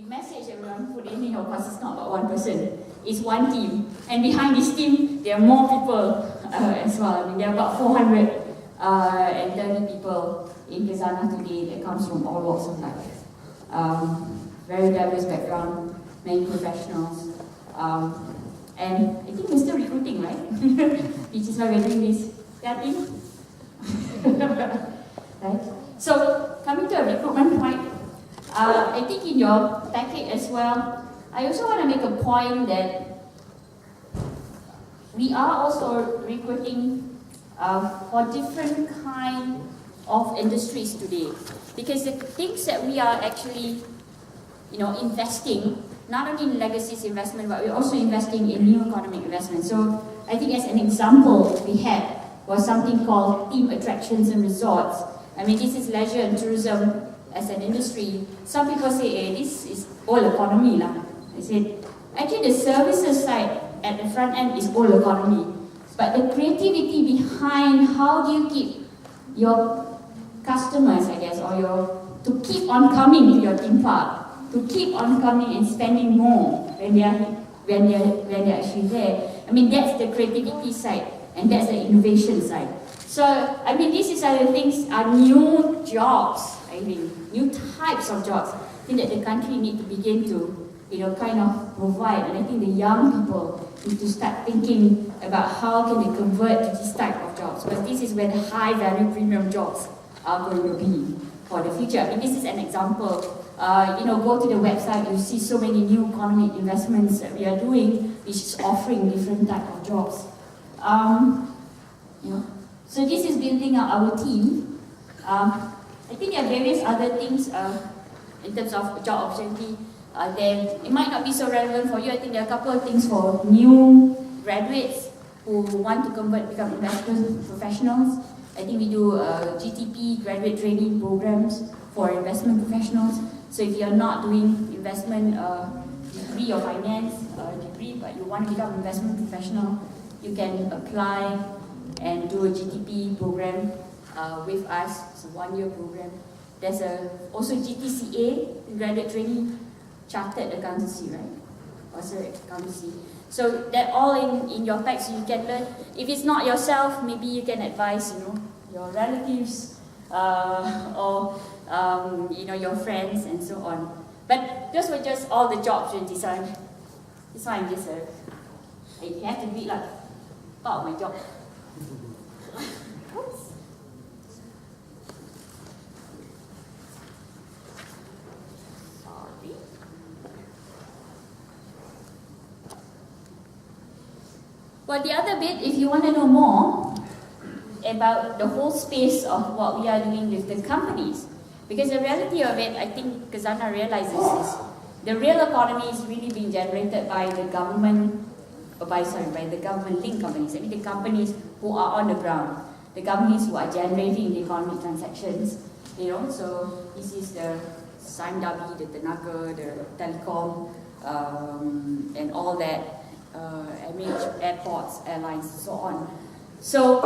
message everyone put in, of course, it's not about one person. It's one team. And behind this team, there are more people as well. I mean, there are about 430 people in Khazanah today that comes from all walks of life. Very diverse background, many professionals. And I think we're still recruiting, right? Which is why we're doing this. Right? So, coming to a recruitment point, I think in your packet as well, I also want to make a point that we are also recruiting for different kind of industries today. Because the things that we are actually, investing, not only in legacies investment, but we're also investing in new economic investment. So I think as an example we had was something called Team Attractions and Resorts. I mean, this is leisure and tourism as an industry. Some people say, this is all economy lah. I said, actually the services side at the front end is all economy. But the creativity behind how do you keep your customers, I guess, or to keep on coming to your theme park, to keep on coming and spending more when they're actually there. I mean, that's the creativity side and that's the innovation side. So, I mean, these are the things, are new jobs, I think, new types of jobs, I think that the country need to begin to, kind of provide. And I think the young people need to start thinking about how can they convert to this type of jobs, because this is where the high value premium jobs are going to be for the future. I mean, this is an example. Go to the website, you see so many new economic investments that we are doing, which is offering different type of jobs. So this is building up our team. I think there are various other things in terms of job opportunity. Then it might not be so relevant for you. I think there are a couple of things for new graduates who want to convert, become investment professionals. I think we do GTP, graduate training programs for investment professionals. So if you're not doing investment degree or finance degree, but you want to become an investment professional, you can apply and do a GTP program with us. It's a one-year program. There's also GTCA, graduate training, chartered accountancy, right? Also accountancy. So that all in your packs, you can learn. If it's not yourself, maybe you can advise, your relatives or your friends and so on. But those were just all the jobs in design. This one just I have to read like part of my job. Well, the other bit, if you want to know more about the whole space of what we are doing with the companies, because the reality of it, I think Khazanah realizes is the real economy is really being generated by the government, by the government-linked companies. I mean, the companies who are on the ground, the companies who are generating the economic transactions. So this is the Sandabi, the Tenaga, the Telecom, and all that. MH, airports, airlines, and so on. So,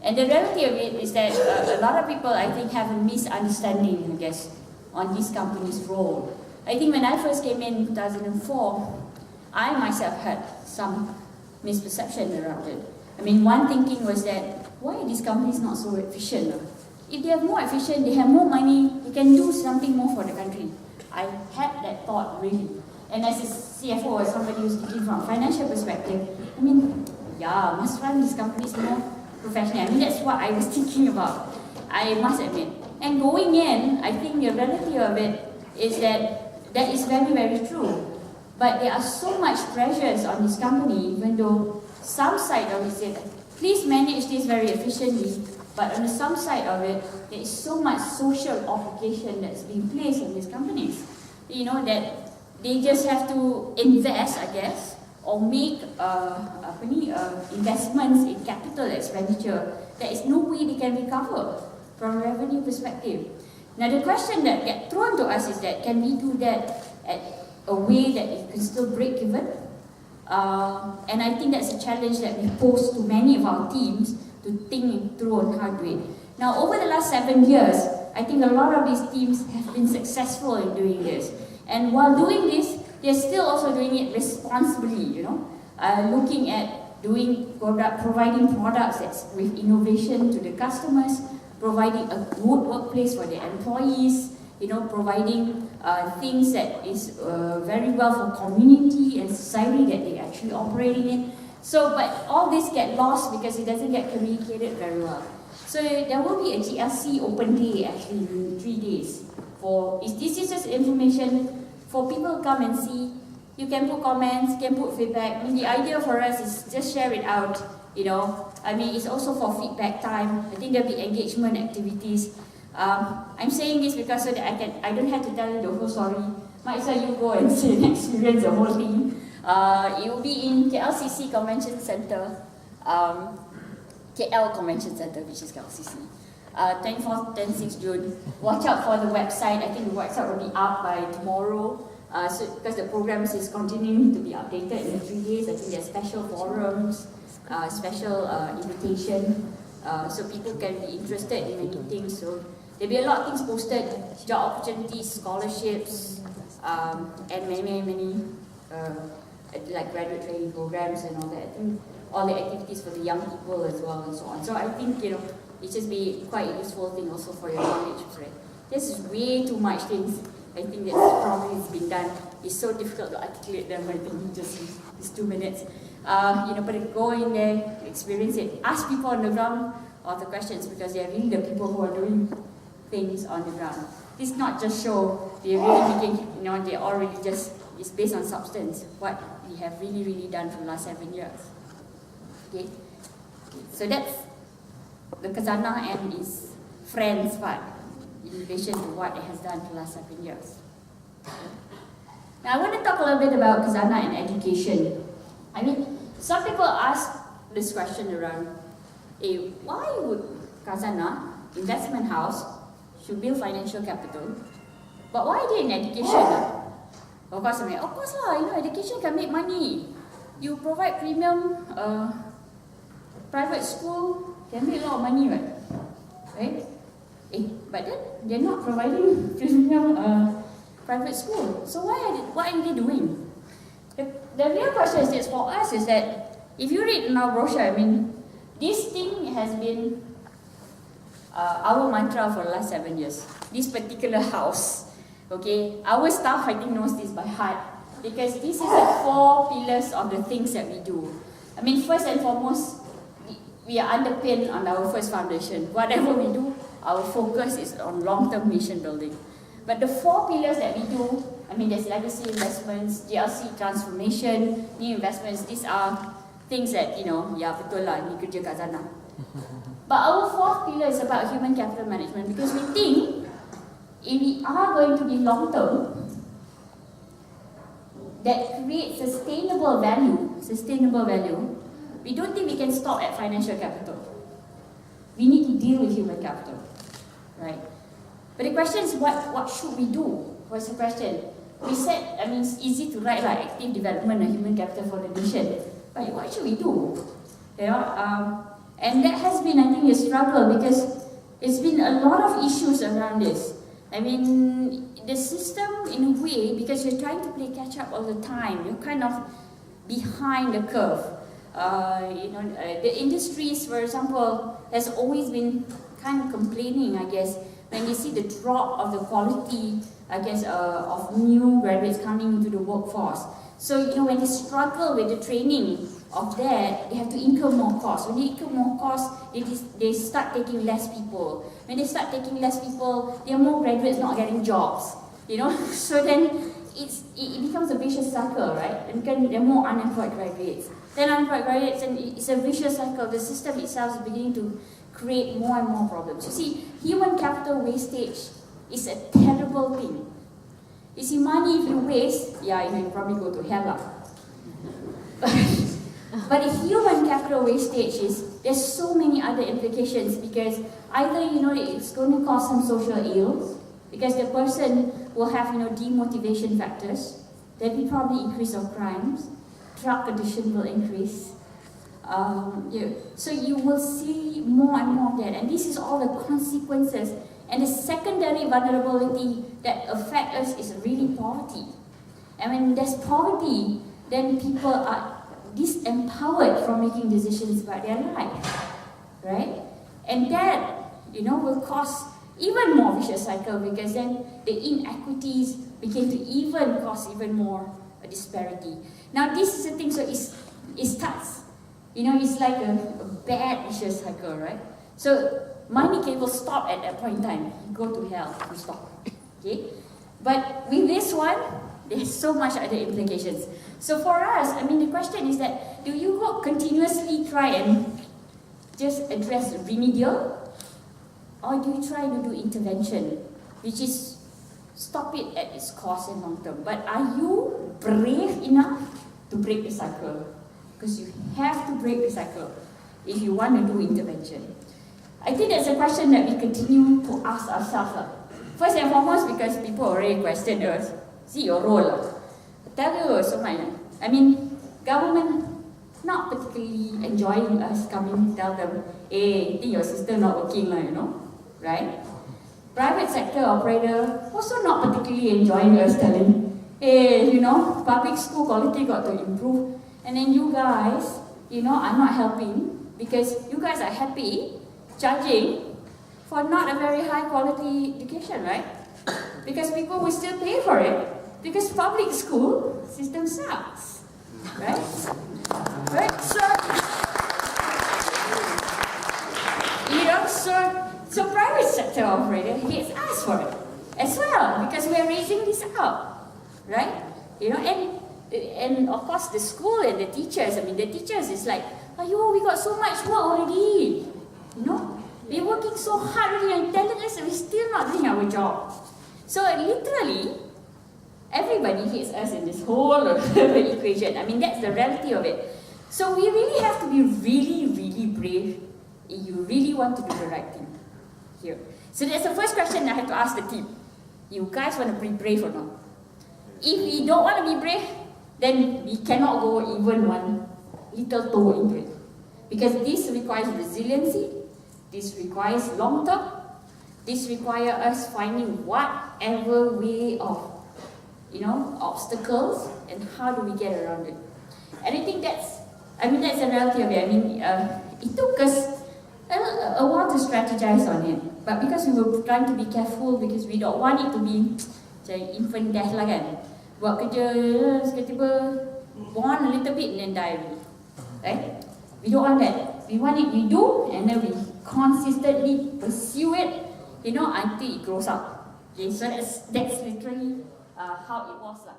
and the reality of it is that a lot of people, I think, have a misunderstanding, I guess, on these companies' role. I think when I first came in 2004, I myself had some misperception around it. I mean, one thinking was that, why are these companies not so efficient? If they are more efficient, they have more money, they can do something more for the country. I had that thought, really. And as a CFO, as somebody who's thinking from a financial perspective, I mean, must run these companies more professionally. I mean, that's what I was thinking about, I must admit. And going in, I think the reality of it is that is very, very true. But there are so much pressures on this company, even though some side of it said, please manage this very efficiently, but on the some side of it, there is so much social obligation that's being placed on these companies. That they just have to invest, I guess, or make investments in capital expenditure. There is no way they can recover from a revenue perspective. Now the question that gets thrown to us is that, can we do that at a way that it can still break even? And I think that's a challenge that we pose to many of our teams to think through on how to do it. Now over the last 7 years, I think a lot of these teams have been successful in doing this. And while doing this, they're still also doing it responsibly, looking at providing products that's with innovation to the customers, providing a good workplace for their employees, providing things that is very well for community and society that they actually operating in. So, but all this get lost because it doesn't get communicated very well. So there will be a GLC open day actually in 3 days. This is just information for people to come and see. You can put comments, you can put feedback. I mean, the idea for us is just share it out, I mean, it's also for feedback time. I think there'll be engagement activities. I'm saying this because so that I don't have to tell you the whole story. Might as well you go and see and experience the whole thing. It will be in KLCC Convention Center, KL Convention Center, which is KLCC. 24th, 26th June. Watch out for the website. I think the website will be up by tomorrow. Because the programs is continuing to be updated in the 3 days. I think there are special forums, special invitation, so people can be interested in many things. So there'll be a lot of things posted, job opportunities, scholarships, and many like graduate training programs and all that. I think all the activities for the young people as well and so on. So I think it just be quite a useful thing also for your knowledge, right? This is way too much things. I think that probably has been done. It's so difficult to articulate them. I think just these 2 minutes. But go in there, experience it. Ask people on the ground all the questions because they are really the people who are doing things on the ground. This is not just show. They're really making. They're all really just. It's based on substance. What we have really done for the last 7 years. Okay. So that's the Khazanah and its friends part, in relation to what it has done for the last 7 years. Now I want to talk a little bit about Khazanah and education. I mean, some people ask this question around, why would Khazanah, investment house, should build financial capital, but why are they in education? Of course lah, education can make money. You provide premium private school, can make a lot of money, right? But then they're not providing premium private school. So what are they doing? The real question is for us is that if you read in our brochure, I mean, this thing has been our mantra for the last 7 years. This particular house, okay, our staff I think knows this by heart because this is the 4 pillars of the things that we do. I mean, first and foremost, we are underpinned on our first foundation. Whatever we do, our focus is on long-term nation building. But the 4 pillars that we do, I mean, there's legacy investments, GLC transformation, new investments. These are things that, betul lah, ni kerja Khazanah. But our 4th pillar is about human capital management because we think if we are going to be long-term, that creates sustainable value, we don't think we can stop at financial capital. We need to deal with human capital, right? But the question is, what should we do? What's the question? We said, I mean, it's easy to write like active development and human capital for the nation. But what should we do? And that has been, I think, a struggle because it's been a lot of issues around this. I mean, the system, in a way, because you're trying to play catch up all the time, you're kind of behind the curve. The industries, for example, has always been kind of complaining, I guess, when you see the drop of the quality, I guess, of new graduates coming into the workforce. So, when they struggle with the training of that, they have to incur more costs. When they incur more costs, they start taking less people. When they start taking less people, there are more graduates not getting jobs. So then it becomes a vicious cycle, right? And there are more unemployed graduates. Then unemployed graduates, and it's a vicious cycle. The system itself is beginning to create more and more problems. You see, human capital wastage is a terrible thing. You see, money if you waste, you probably go to hell. But the human capital wastage there's so many other implications because either, it's going to cause some social ills because the person will have, demotivation factors. There'll be probably increase of crimes. Drug addiction will increase. So you will see more and more of that. And this is all the consequences And the secondary vulnerability that affect us is really poverty. And when there's poverty, then people are disempowered from making decisions about their life, right? And that, will cause even more vicious cycle, because then the inequities begin to even cause even more disparity. Now this is the thing, so it starts, it's like a bad vicious cycle, right? So money can will stop at that point in time. You go to hell, you stop. Okay? But with this one, there's so much other implications. So for us, the question is that, do you continuously try and just address remedial, or do you try to do intervention, which is stop it at its cost and long term? But are you brave enough to break the cycle? Because you have to break the cycle if you want to do intervention. I think that's a question that we continue to ask ourselves. First and foremost, because people already questioned us, see your role. I tell you so much. Government not particularly enjoying us coming to tell them, hey, I think your system not working, right? Private sector operator also not particularly enjoying us telling, hey, public school quality got to improve. And then you guys, are not helping because you guys are happy charging for not a very high quality education, right? Because people will still pay for it because public school system sucks, right? Right? So private sector operator hates us for it as well, because we are raising this up, right? And of course the school and the teachers, the teachers is like, we got so much work already, we're working so hard already and telling us that we're still not doing our job. So literally, everybody hates us in this whole equation. That's the reality of it. So we really have to be really, really brave if you really want to do the right thing here. So that's the first question I have to ask the team. You guys want to be brave or not? If we don't want to be brave, then we cannot go even one little toe into it. Because this requires resiliency, this requires long term, this requires us finding whatever way of, obstacles, and how do we get around it. And I think that's the reality of it. It took us a while to strategize on it. But because we were trying to be careful, because we don't want it to be infant death lah kan. Buat kerja, tiba-tiba born a little bit and then die already. Right? We don't want that. We want it, we do, and then we consistently pursue it, until it grows up. Okay, so that's literally how it was lah.